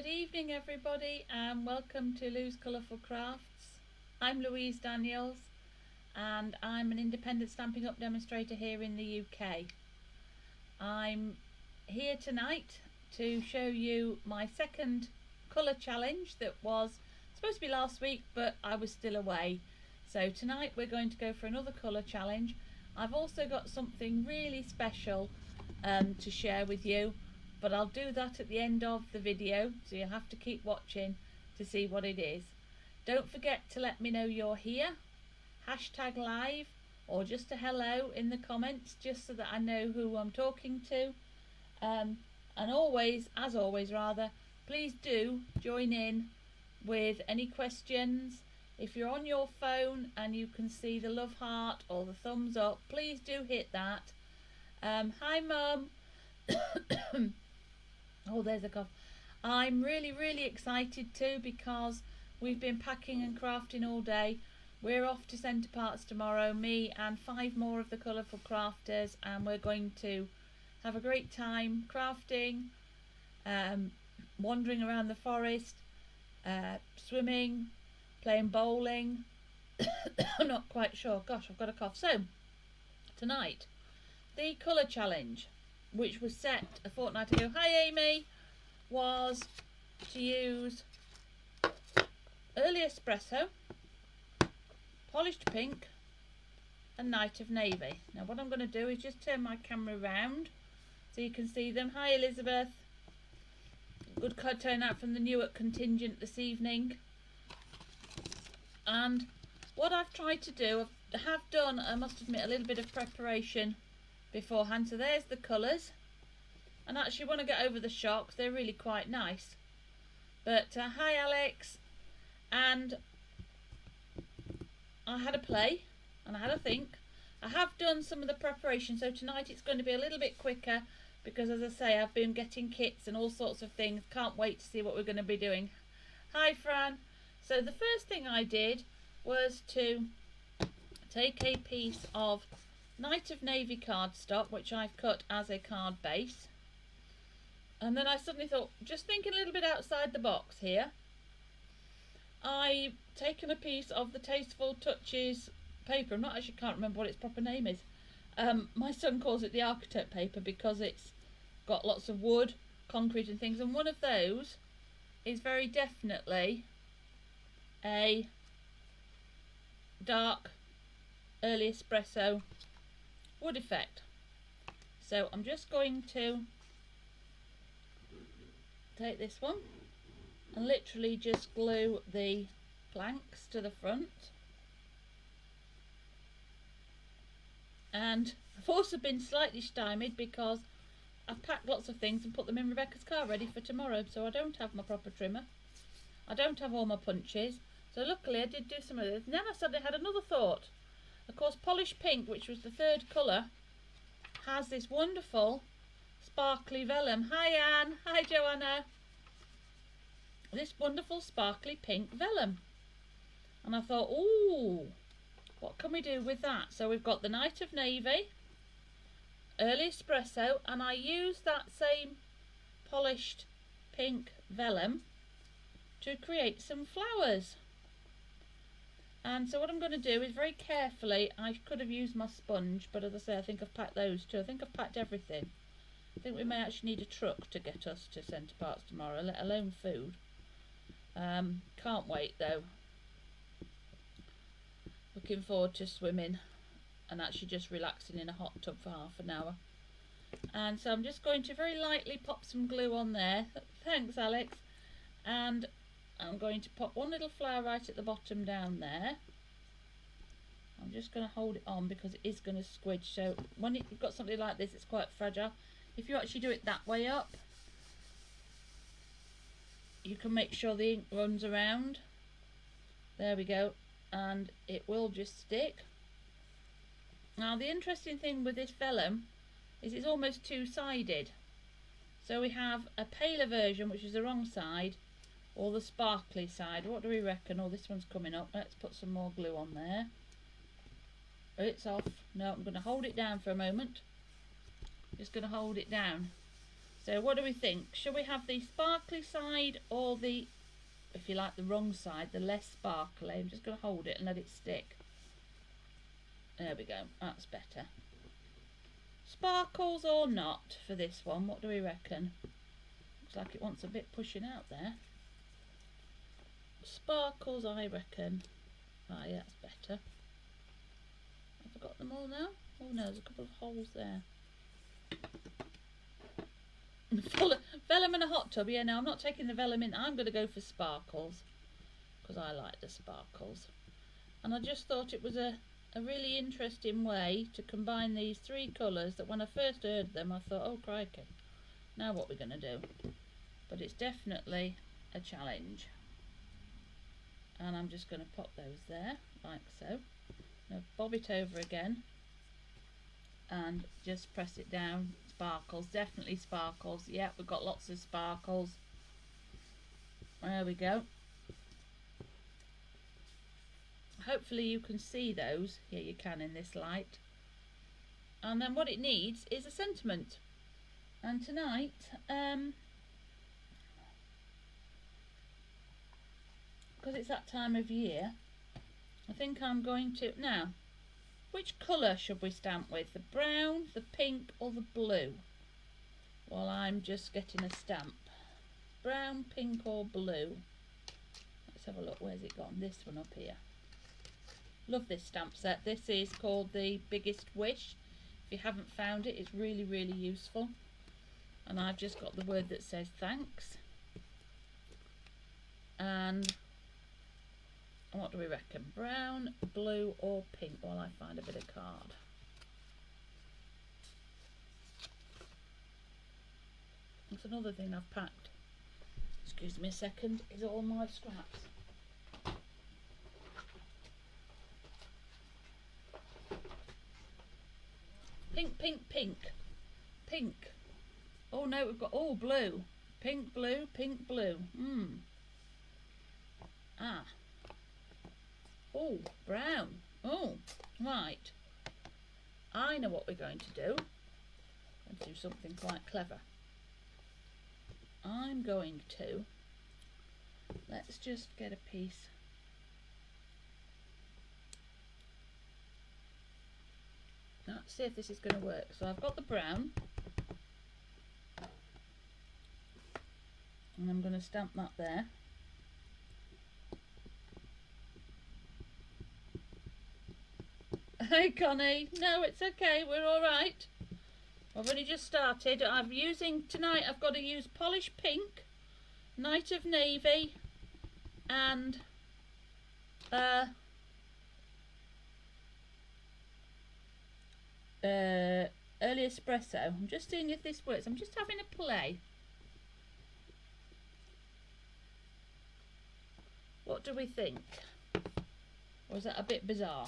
Good evening everybody and welcome to Lou's Colourful Crafts. I'm Louise Daniels and I'm an independent Stampin' Up demonstrator here in the UK. I'm here tonight to show you my second colour challenge that was supposed to be last week, but I was still away. So tonight we're going to go for another colour challenge. I've also got something really special to share with you, but I'll do that at the end of the video, so you'll have to keep watching to see what it is. Don't forget to let me know you're here, hashtag live, or just a hello in the comments, just so that I know who I'm talking to. And always, as always rather, please do join in with any questions. If you're on your phone and you can see the love heart or the thumbs up, please do hit that. Hi Mum. Oh, there's a cough. I'm really excited too, because we've been packing and crafting all day. We're off to Centre Parks tomorrow, me and 5 more of the colourful crafters, and we're going to have a great time crafting, wandering around the forest, swimming, playing bowling. I'm not quite sure. Gosh, I've got a cough. So, tonight, the colour challenge, which was set a fortnight ago, hi Amy, was to use early espresso, polished pink and night of navy. Now what I'm going to do is just turn my camera around so you can see them. Hi Elizabeth, good turnout from the Newark contingent this evening. And what I've tried to do, I have done, I must admit, a little bit of preparation beforehand. So there's the colours, and actually when I get over the shock they're really quite nice. But hi Alex, and I had a play and I had a think. I have done some of the preparation, so tonight it's going to be a little bit quicker because, as I say, I've been getting kits and all sorts of things. Can't wait to see what we're going to be doing. Hi Fran. So the first thing I did was to take a piece of Night of Navy cardstock, which I've cut as a card base, and then I suddenly thought, just thinking a little bit outside the box here, I've taken a piece of the Tasteful Touches paper. Can't remember what its proper name is. My son calls it the architect paper because it's got lots of wood, concrete and things, and one of those is very definitely a dark early espresso wood effect. So I'm just going to take this one and literally just glue the planks to the front. And I've also been slightly stymied because I've packed lots of things and put them in Rebecca's car ready for tomorrow, so I don't have my proper trimmer, I don't have all my punches. So luckily I did do some of this. And then I suddenly had another thought. Of course, Polished Pink, which was the third colour, has this wonderful sparkly vellum. Hi Anne, hi Joanna. This wonderful sparkly pink vellum. And I thought, ooh, what can we do with that? So we've got the Night of Navy, early espresso, and I used that same polished pink vellum to create some flowers. And so what I'm going to do is very carefully, I could have used my sponge, but as I say, I think I've packed those too. I think I've packed everything. I think we may actually need a truck to get us to Centre Parks tomorrow, let alone food. Can't wait though. Looking forward to swimming and actually just relaxing in a hot tub for half an hour. And so I'm just going to very lightly pop some glue on there. Thanks Alex. And I'm going to pop one little flower right at the bottom down there. I'm just going to hold it on because it is going to squidge. So when you've got something like this, it's quite fragile. If you actually do it that way up, you can make sure the ink runs around. There we go. And it will just stick. Now the interesting thing with this vellum is it's almost two-sided. So we have a paler version, which is the wrong side, or the sparkly side. What do we reckon? Oh, this one's coming up. Let's put some more glue on there. It's off. No, I'm going to hold it down for a moment. Just going to hold it down. So what do we think? Shall we have the sparkly side or the, if you like, the wrong side, the less sparkly? I'm just going to hold it and let it stick. There we go, that's better. Sparkles or not for this one, what do we reckon? Looks like it wants a bit pushing out there. Sparkles, I reckon. Ah, yeah, that's better. Have I got them all now? Oh no, there's a couple of holes there. Vellum and a hot tub. Yeah, no, I'm not taking the vellum in. I'm going to go for sparkles because I like the sparkles. And I just thought it was a really interesting way to combine these three colours that when I first heard them I thought, oh crikey, now what we're going to do. But it's definitely a challenge. And I'm just going to pop those there like so. Now bob it over again and just press it down. Sparkles, definitely sparkles. Yeah, we've got lots of sparkles. There we go. Hopefully you can see those. Yeah, you can in this light. And then what it needs is a sentiment. And tonight, because it's that time of year, I think I'm going to... Now, which colour should we stamp with? The brown, the pink or the blue? Well, I'm just getting a stamp. Brown, pink or blue? Let's have a look. Where's it gone? This one up here. Love this stamp set. This is called the Biggest Wish. If you haven't found it, it's really, really useful. And I've just got the word that says thanks. And what do we reckon? Brown, blue or pink while I find a bit of card. That's another thing I've packed. Excuse me a second, is all my scraps. Pink, pink, pink. Pink. Oh no, we've got all blue. Pink, blue, pink, blue. Ah. Oh, brown. Oh, right. I know what we're going to do. Let's do something quite clever. I'm going to... Let's just get a piece. Let's see if this is going to work. So I've got the brown. And I'm going to stamp that there. Hey Connie, no it's okay, we're alright. I've only just started. I'm using, tonight I've got to use Polished Pink, Night of Navy and early espresso. I'm just seeing if this works. I'm just having a play. What do we think? Or is that a bit bizarre?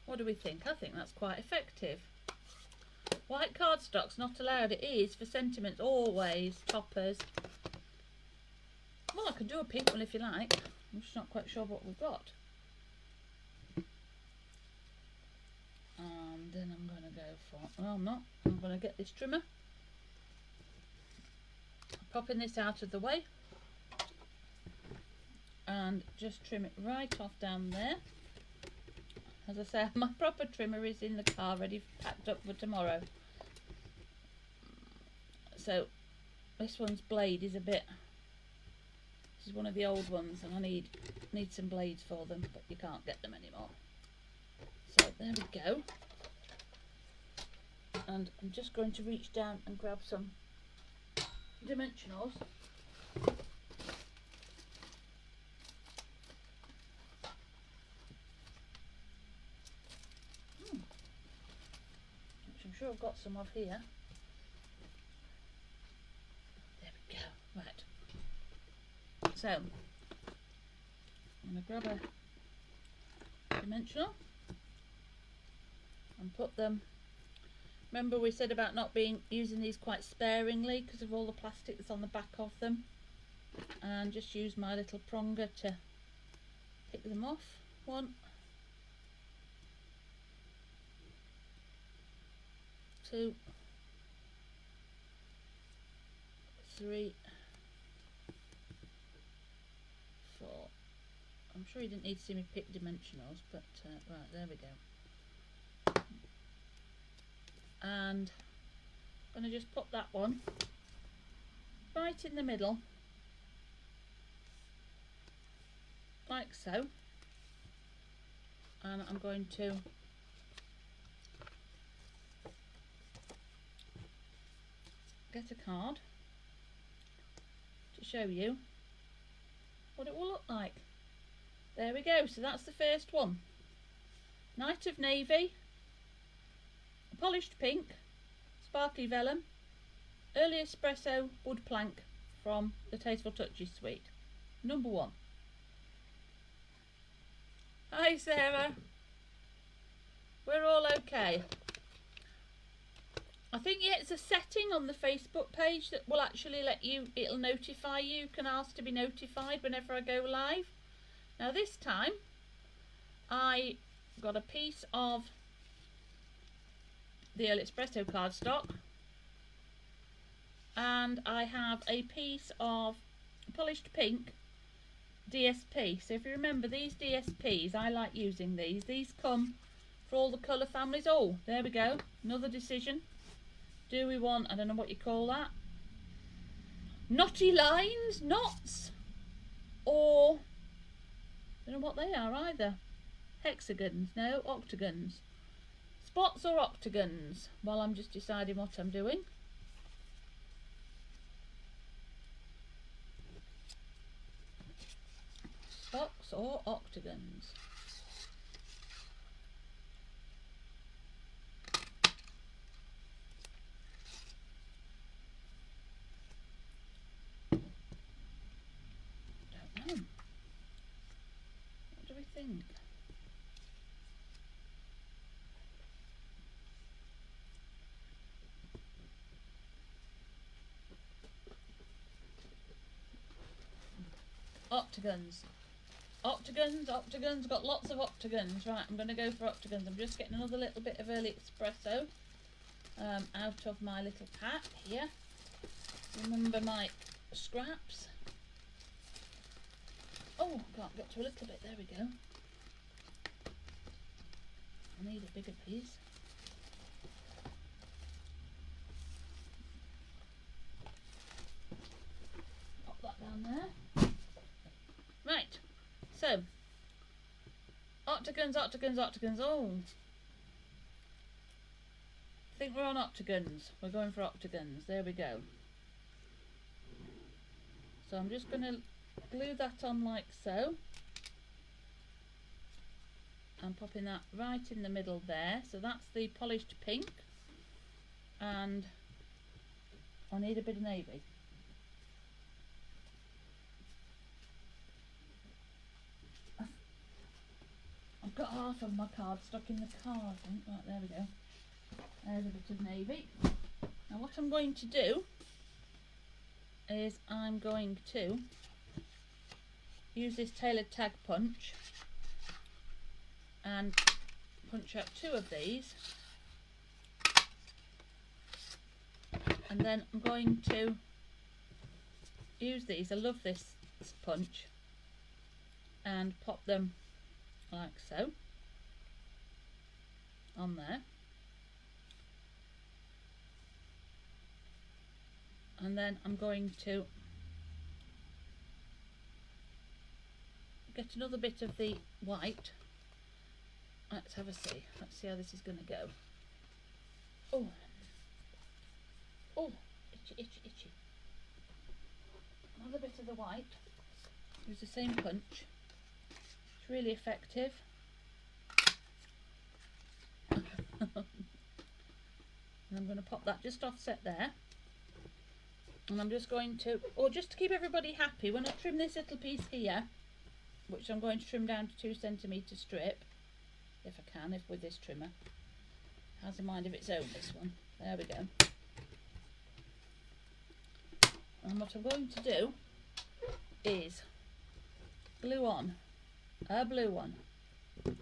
What do we think? I think that's quite effective. White cardstock's not allowed. It is for sentiments always. Toppers. Well, I can do a pink one if you like. I'm just not quite sure what we've got. And then I'm going to go for... Well, I'm not. I'm going to get this trimmer. Popping this out of the way. And just trim it right off down there. As I say, my proper trimmer is in the car ready, packed up for tomorrow. So this one's blade is a bit... This is one of the old ones and I need some blades for them, but you can't get them anymore. So there we go. And I'm just going to reach down and grab some dimensionals. Which I'm sure I've got some of here. There we go. Right. So I'm going to grab a dimensional and put them. Remember we said about not using these quite sparingly because of all the plastic that's on the back of them. and just use my little pronger to pick them off. 1, 2, 3, 4. I'm sure you didn't need to see me pick dimensionals, but right, there we go. And I'm going to just put that one right in the middle, like so, and I'm going to get a card to show you what it will look like. There we go. So that's the first one. Night of Navy, Polished Pink, Sparkly Vellum, Early Espresso Wood Plank from the Tasteful Touches suite. Number 1. Hi Sarah. We're all okay. I think it's a setting on the Facebook page that will actually let you, it'll notify you, you can ask to be notified whenever I go live. Now this time I got a piece of the Early Espresso cardstock, and I have a piece of Polished Pink DSP. So if you remember these DSPs, I like using these. These come for all the colour families. Oh, there we go. Another decision. Do we want, I don't know what you call that, knotty lines, knots, or I don't know what they are either. Hexagons, no, octagons. Spots or octagons? Well, I'm just deciding what I'm doing. Spots or octagons? Don't know. What do we think? Octagons. Octagons, octagons, got lots of octagons. Right, I'm going to go for octagons. I'm just getting another little bit of Early Espresso out of my little pack here. Remember my scraps. Oh, can't get to a little bit. There we go. I need a bigger piece. Pop that down there. Right. So, octagons, octagons, octagons. Oh, I think we're on octagons. We're going for octagons. There we go. So I'm just going to glue that on like so. I'm popping that right in the middle there. So that's the Polished Pink. And I need a bit of navy. I've got half of my card stuck in the car, I think. Right, there we go. There's a bit of navy. Now what I'm going to do is I'm going to use this tailored tag punch and punch up 2 of these, and then I'm going to use these, I love this punch, and pop them like so on there, and then I'm going to get another bit of the white. Let's have a see. Let's see how this is going to go. Oh, oh, itchy, itchy, itchy. Another bit of the white. Use the same punch. It's really effective. And I'm going to pop that just offset there. And I'm just going to, or just to keep everybody happy, when I trim this little piece here, which I'm going to trim down to 2 centimetre strip, if I can, if with this trimmer. Has a mind of its own, this one. There we go. And what I'm going to do is glue on a blue one. I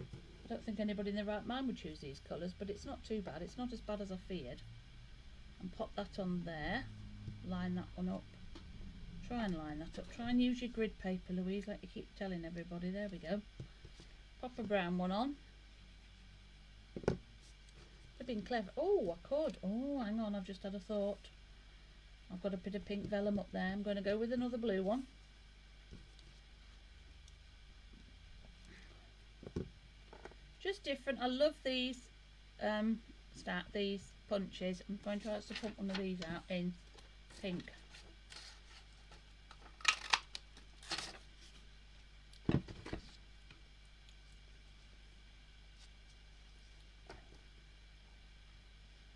don't think anybody in their right mind would choose these colours, but it's not too bad. It's not as bad as I feared. And pop that on there. Line that one up. Try and line that up. Try and use your grid paper, Louise, like you keep telling everybody. There we go. Pop a brown one on. I've been clever. Oh, I could. Oh, hang on, I've just had a thought. I've got a bit of pink vellum up there. I'm going to go with another blue one. Just different. I love these these punches. I'm going to actually put one of these out in pink.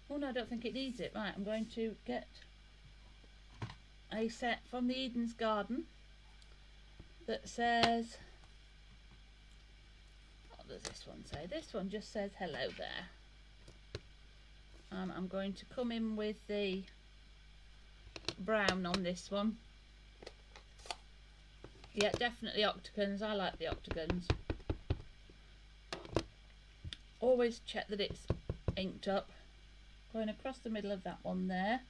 Oh no, I don't think it needs it. Right, I'm going to get a set from the Eden's Garden that says, what does this one say? This one just says hello there. I'm going to come in with the brown on this one. Yeah, definitely octagons. I like the octagons. Always check that it's inked up. Going across the middle of that one there.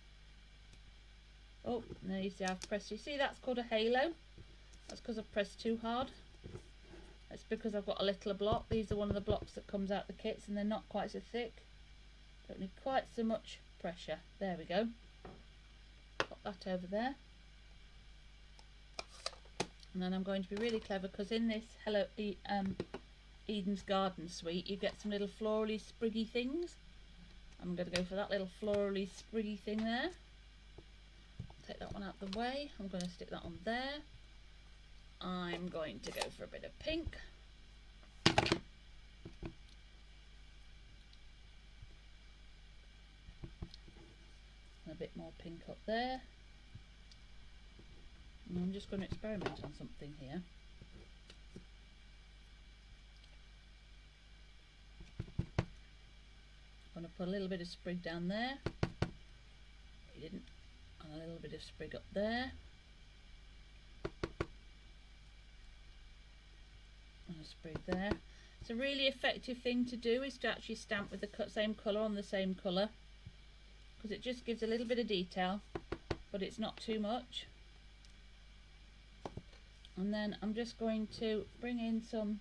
Oh, now you see I've pressed. You see that's called a halo. That's because I've pressed too hard. That's because I've got a littler block. These are one of the blocks that comes out the kits, and they're not quite so thick. Don't need quite so much pressure. There we go. Pop that over there. And then I'm going to be really clever, because in this Eden's Garden suite you get some little florally spriggy things. I'm going to go for that little florally spriggy thing there. Take that one out of the way. I'm going to stick that on there. I'm going to go for a bit of pink. And a bit more pink up there. And I'm just going to experiment on something here. I'm going to put a little bit of sprig down there. You didn't. And a little bit of sprig up there. And a sprig there. It's a really effective thing to do, is to actually stamp with the same colour on the same colour, because it just gives a little bit of detail, but it's not too much. And then I'm just going to bring in some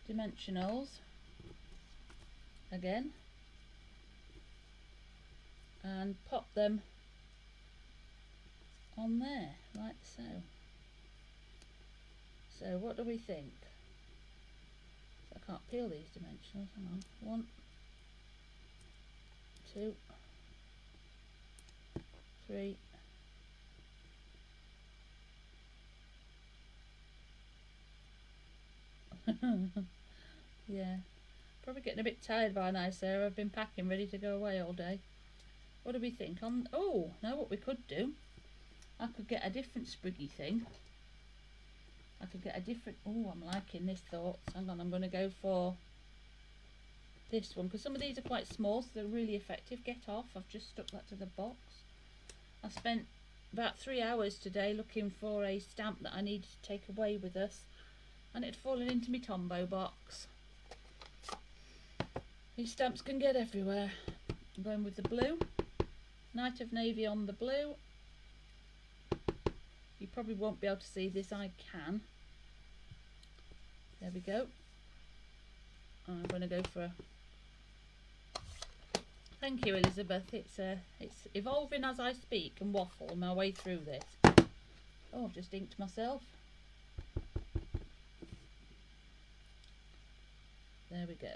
dimensionals again and pop them on there like so. So what do we think? I can't peel these dimensionals. Hang on. 1, 2, 3. Yeah, probably getting a bit tired by now, Sarah. I've been packing, ready to go away all day. What do we think? Oh, now what we could do, I could get a different spriggy thing. I could get a different. Oh, I'm liking this thought. Hang on, I'm going to go for this one, because some of these are quite small, so they're really effective. Get off, I've just stuck that to the box. I spent about 3 hours today looking for a stamp that I needed to take away with us, and it had fallen into my Tombow box. These stamps can get everywhere. I'm going with the blue. Night of Navy on the blue. You probably won't be able to see this, I can. There we go. I'm going to go for a... Thank you, Elizabeth. It's evolving as I speak and waffle my way through this. Oh, I've just inked myself. There we go.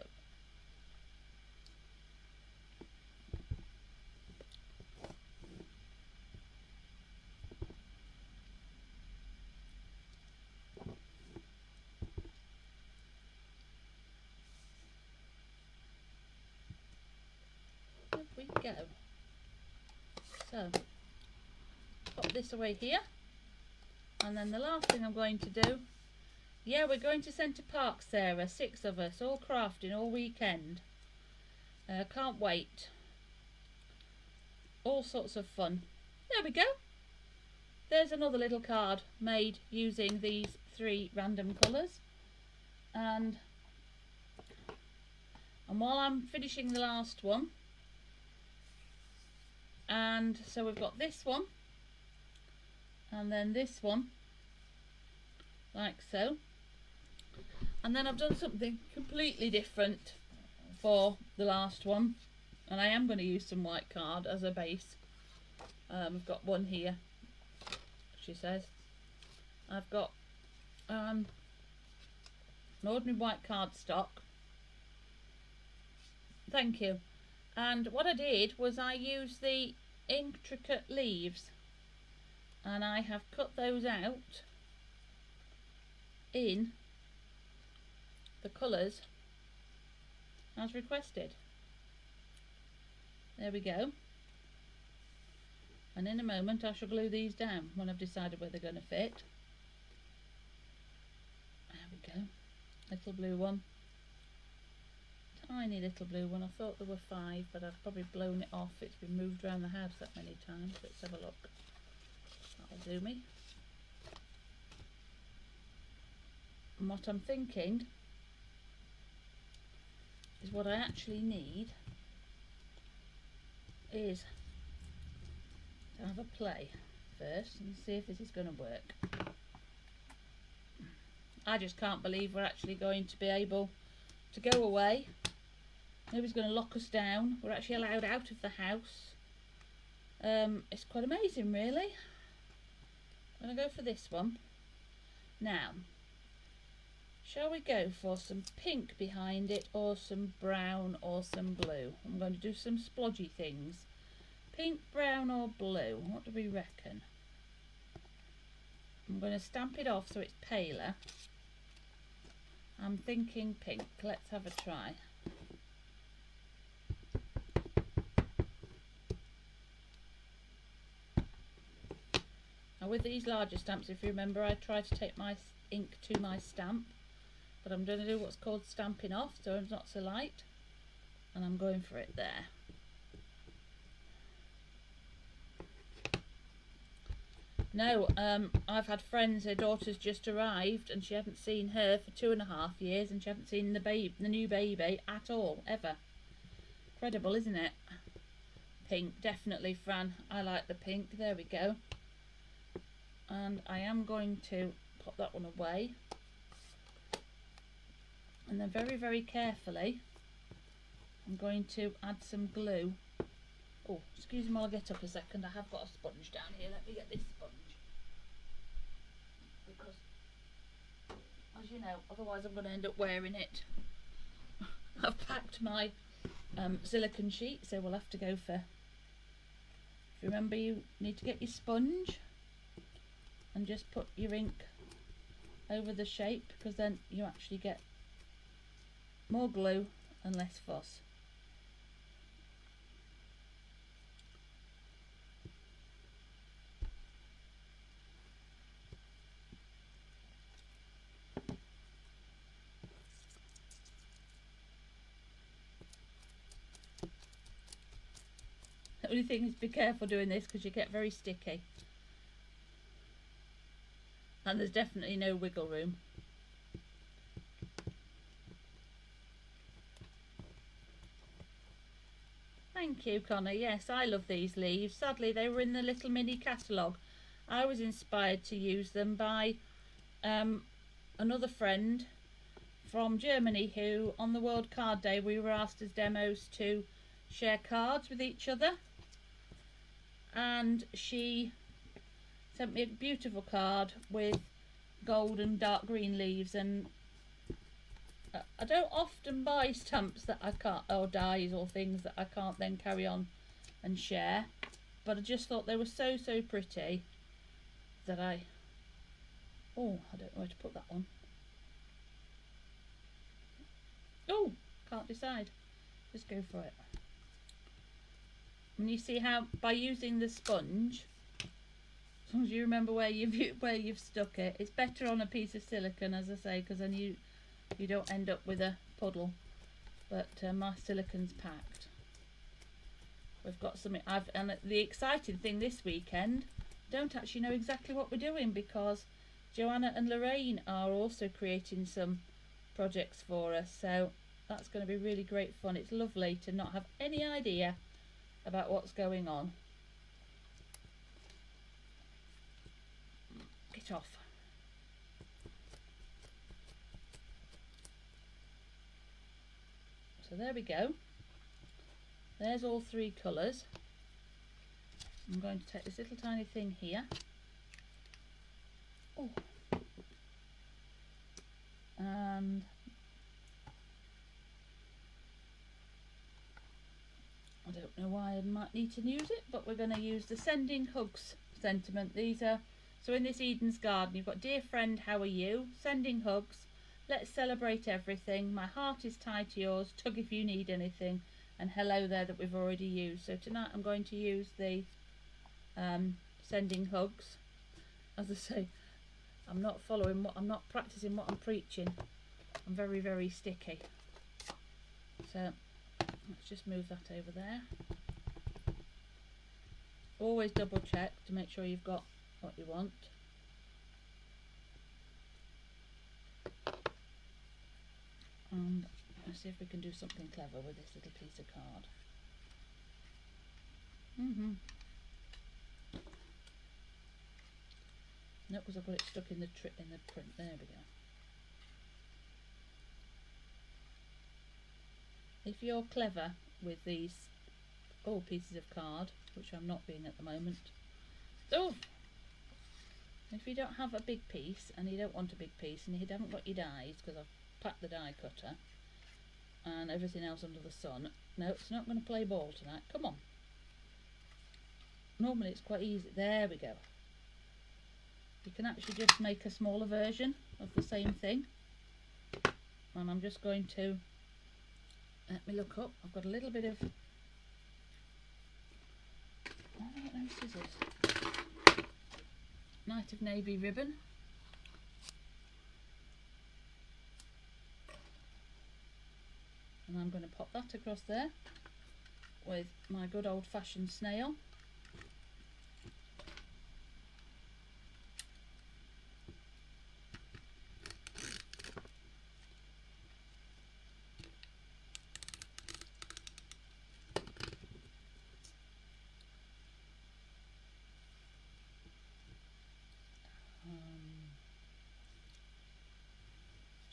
There we go. So, pop this away here. And then the last thing I'm going to do, yeah, we're going to Centre Park, Sarah, 6 of us, all crafting all weekend. Can't wait. All sorts of fun. There we go. there's another little card made using these 3 random colours, and while I'm finishing the last one, and so we've got this one and then this one like so, and then I've done something completely different for the last one, and I am going to use some white card as a base. I've got one here, she says. I've got an ordinary white card stock. Thank you. And what I did was I used the intricate leaves, and I have cut those out in the colours as requested. There we go. And in a moment I shall glue these down when I've decided where they're going to fit. There we go. Little blue one. Tiny little blue one. I thought there were 5, but I've probably blown it off. It's been moved around the house that many times. Let's have a look. That'll do me. And what I'm thinking is what I actually need is to have a play first and see if this is going to work. I just can't believe we're actually going to be able to go away. Nobody's going to lock us down. We're actually allowed out of the house. It's quite amazing, really. I'm going to go for this one. Now, shall we go for some pink behind it, or some brown, or some blue? I'm going to do some splodgy things. Pink, brown or blue? What do we reckon? I'm going to stamp it off so it's paler. I'm thinking pink. Let's have a try. Now with these larger stamps, if you remember, I try to take my ink to my stamp, but I'm going to do what's called stamping off, so it's not so light, and I'm going for it there. No, I've had friends, her daughter's just arrived and she hadn't seen her for 2.5 years, and she hadn't seen the new baby at all, ever. Incredible, isn't it? Pink, definitely, Fran. I like the pink. There we go. And I am going to pop that one away. And then very, very carefully, I'm going to add some glue. Oh, excuse me while I get up a second. I have got a sponge down here. Let me get this sponge. Because, as you know, otherwise I'm going to end up wearing it. I've packed my silicone sheet, so we'll have to go for... Remember, you need to get your sponge and just put your ink over the shape, because then you actually get more glue and less fuss. The only thing is, be careful doing this because you get very sticky. And there's definitely no wiggle room. Thank you, Connor. Yes, I love these leaves. Sadly, they were in the little mini catalogue. I was inspired to use them by another friend from Germany who, on the World Card Day, we were asked as demos to share cards with each other. And she sent me a beautiful card with gold and dark green leaves, and I don't often buy stamps that I can't, or dies or things that I can't then carry on and share, but I just thought they were so pretty that I don't know where to put that one. Oh, can't decide. Just go for it. And you see how by using the sponge, as long as you remember where you've stuck it, it's better on a piece of silicone, as I say, because then you don't end up with a puddle. But my silicone's packed. We've got something. And the exciting thing this weekend, don't actually know exactly what we're doing, because Joanna and Lorraine are also creating some projects for us, so that's going to be really great fun. It's lovely to not have any idea about what's going on. Get off. So there we go. There's all three colours. I'm going to take this little tiny thing here. Oh. And I don't know why I might need to use it, but we're going to use the Sending Hugs sentiment. These are, so in this Eden's Garden, you've got dear friend, how are you? Sending hugs. Let's celebrate everything. My heart is tied to yours. Tug if you need anything. And hello there that we've already used. So tonight I'm going to use the Sending Hugs. As I say, I'm not practicing what I'm preaching. I'm very, very sticky. So let's just move that over there. Always double check to make sure you've got what you want. And let's see if we can do something clever with this little piece of card. No, because I've got it stuck in the print. There we go. If you're clever with these pieces of card, which I'm not being at the moment. Oh! If you don't have a big piece, and you don't want a big piece, and you haven't got your dies, because I've packed the die cutter and everything else under the sun. No, it's not going to play ball tonight. Come on. Normally it's quite easy. There we go. You can actually just make a smaller version of the same thing. And I'm just going to, let me look up. I've got a little bit of, oh, I don't know, scissors. Night of Navy ribbon. And I'm going to pop that across there with my good old-fashioned snail.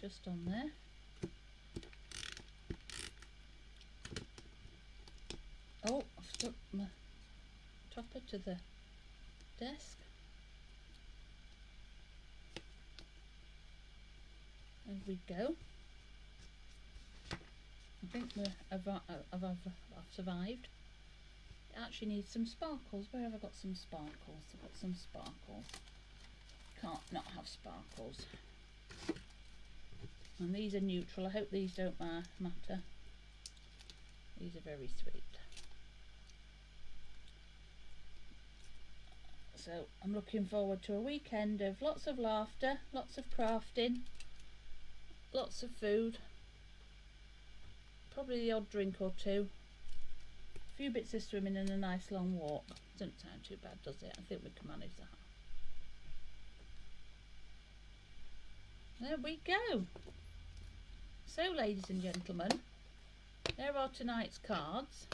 Just on there. Oh, I've stuck my topper to the desk. There we go. I think I've survived. It actually needs some sparkles. Where have I got some sparkles? I've got some sparkles. Can't not have sparkles. And these are neutral. I hope these don't matter. These are very sweet. So I'm looking forward to a weekend of lots of laughter, lots of crafting, lots of food, probably the odd drink or two, a few bits of swimming and a nice long walk. Doesn't sound too bad, does it? I think we can manage that. There we go. So, ladies and gentlemen, there are tonight's cards,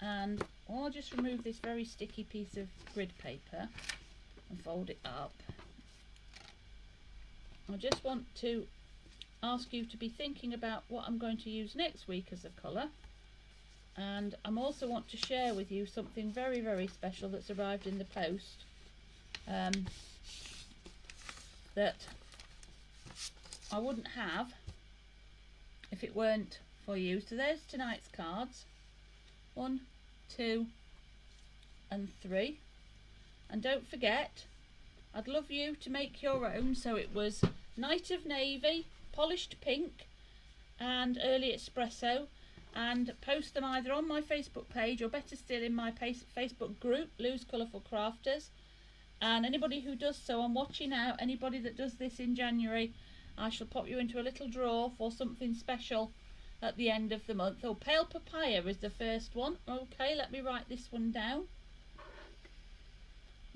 and I'll just remove this very sticky piece of grid paper and fold it up. I just want to ask you to be thinking about what I'm going to use next week as a colour, and I also want to share with you something very, very special that's arrived in the post that I wouldn't have if it weren't for you. So there's tonight's cards. 1, 2 and 3. And don't forget, I'd love you to make your own. So it was Night of Navy, Polished Pink and Early Espresso, and post them either on my Facebook page or better still in my Facebook group, Lou's Colourful Crafters. And anybody who does so, I'm watching out. Anybody that does this in January, I shall pop you into a little draw for something special at the end of the month. Oh, Pale Papaya is the first one. Okay, let me write this one down.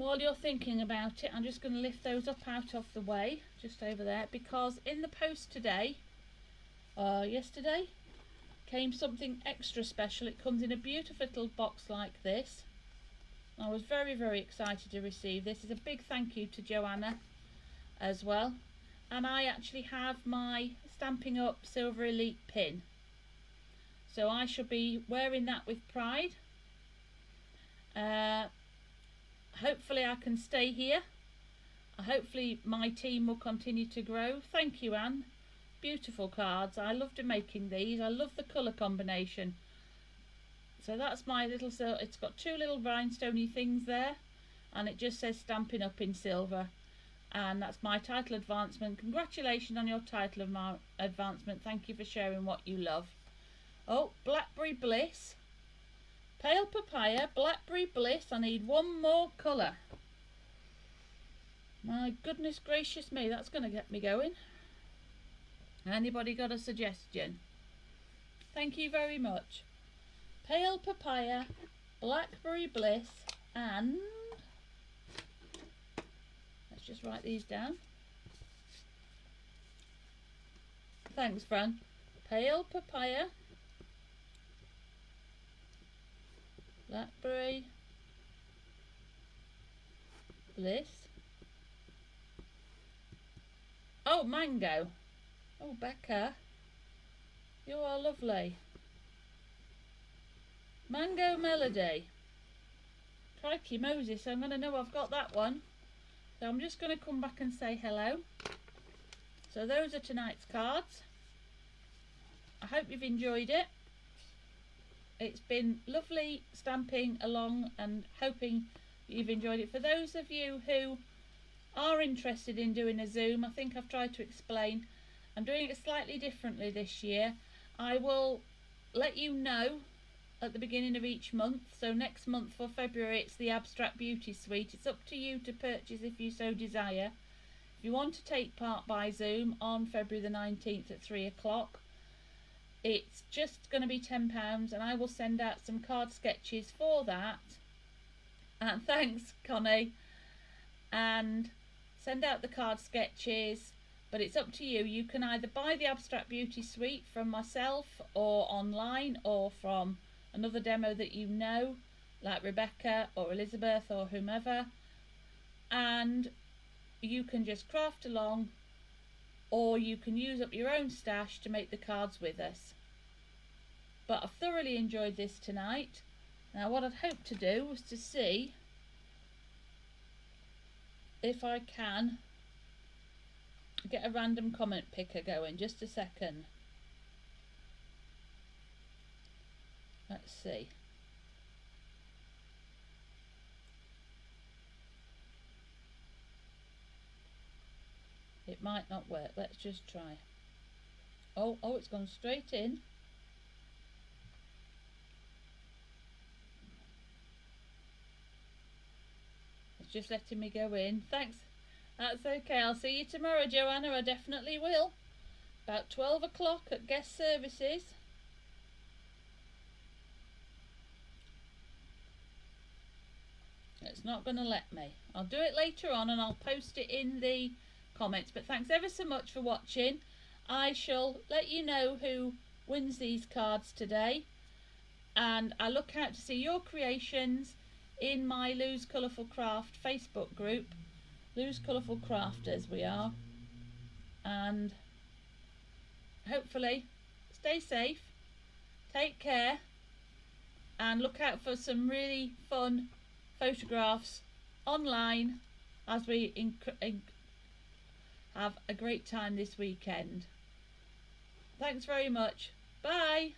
While you're thinking about it, I'm just going to lift those up out of the way, just over there, because in the post today, yesterday, came something extra special. It comes in a beautiful little box like this. I was very, very excited to receive this. It's a big thank you to Joanna as well. And I actually have my Stampin' Up Silver Elite pin. So I shall be wearing that with pride. Hopefully I can stay here. Hopefully my team will continue to grow. Thank you, Anne. Beautiful cards. I loved making these. I love the colour combination. So that's my little, it's got two little rhinestoney things there, and it just says Stampin' Up in silver, and that's my title advancement. Congratulations on your title advancement. Thank you for sharing what you love. Oh, Blackberry Bliss, Pale Papaya, Blackberry Bliss. I need one more colour. My goodness gracious me, that's going to get me going. Anybody got a suggestion? Thank you very much. Pale Papaya, Blackberry Bliss, and let's just write these down. Thanks, Fran. Pale Papaya, Blackberry Bliss. Oh, Mango. Oh, Becca, you are lovely. Mango Melody. Crikey Moses, I'm going to know I've got that one. So I'm just going to come back and say hello. So those are tonight's cards. I hope you've enjoyed it. It's been lovely stamping along and hoping you've enjoyed it. For those of you who are interested in doing a Zoom, I think I've tried to explain, I'm doing it slightly differently this year. I will let you know at the beginning of each month. So next month for February it's the Abstract Beauty Suite. It's up to you to purchase if you so desire. If you want to take part by Zoom on February the 19th at 3 o'clock, it's just going to be £10, and I will send out some card sketches for that. And thanks, Connie. And send out the card sketches, but it's up to you. You can either buy the Abstract Beauty Suite from myself or online, or from another demo that you know, like Rebecca or Elizabeth or whomever, and you can just craft along, or you can use up your own stash to make the cards with us. But I've thoroughly enjoyed this tonight. Now what I'd hoped to do was to see if I can get a random comment picker going. Just a second. Let's see. It might not work. Let's just try. Oh, it's gone straight in. It's just letting me go in. Thanks. That's okay. I'll see you tomorrow, Joanna. I definitely will. About 12 o'clock at guest services. It's not going to let me. I'll do it later on and I'll post it in the comments. But thanks ever so much for watching. I shall let you know who wins these cards today, and I look out to see your creations in my Lou's Colourful Craft Facebook group. Lou's Colourful Crafters we are, and hopefully stay safe, take care, and look out for some really fun photographs online as we have a great time this weekend. Thanks very much. Bye.